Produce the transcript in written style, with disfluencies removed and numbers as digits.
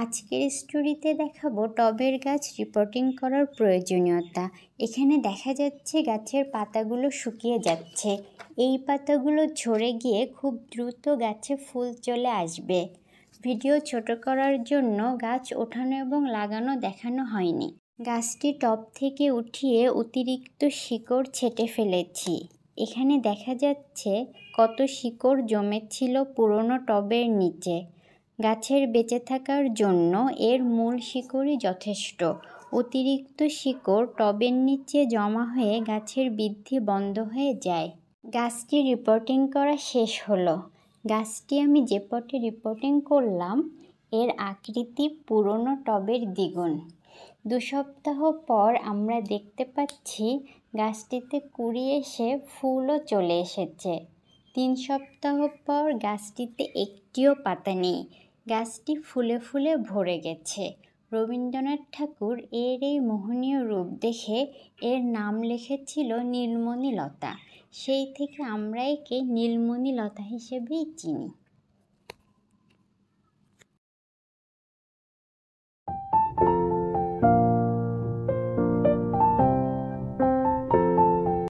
আজকের স্টোরিতে দেখাবো টবের গাছ রিপোর্টিং করার প্রয়োজনীয়তা। এখানে দেখা যাচ্ছে গাছের পাতাগুলো শুকিয়ে যাচ্ছে। এই পাতাগুলো ঝরে গিয়ে খুব দ্রুত গাছে ফুল চলে আসবে। ভিডিও ছোট করার জন্য গাছ ওঠানো এবং লাগানো দেখানো হয়নি। গাছটি টব থেকে উঠিয়ে অতিরিক্ত শিকড় ছেঁটে ফেলেছি। এখানে দেখা যাচ্ছে কত শিকড় জমেছিল পুরনো টবের নিচে। গাছের বেঁচে থাকার জন্য এর মূল শিকড়ই যথেষ্ট। অতিরিক্ত শিকড় টবের নিচে জমা হয়ে গাছের বৃদ্ধি বন্ধ হয়ে যায়। গাছটি রিপোর্টিং করা শেষ হলো। গাছটি আমি যে পটে রিপোর্টিং করলাম এর আকৃতি পুরনো টবের দ্বিগুণ। 2 সপ্তাহ পর আমরা দেখতে পাচ্ছি গাছটিতে কুঁড়ি এসে ফুলও চলে এসেছে। 3 সপ্তাহ পর গাছটিতে একটিও পাতা নেই। গাছটি ফুলে ফুলে ভরে গেছে। রবীন্দ্রনাথ ঠাকুর এর এই মোহনীয় রূপ দেখে এর নাম লিখেছিল নীলমণি লতা। সেই থেকে আমরা একে নীলমণি লতা হিসেবেই চিনি।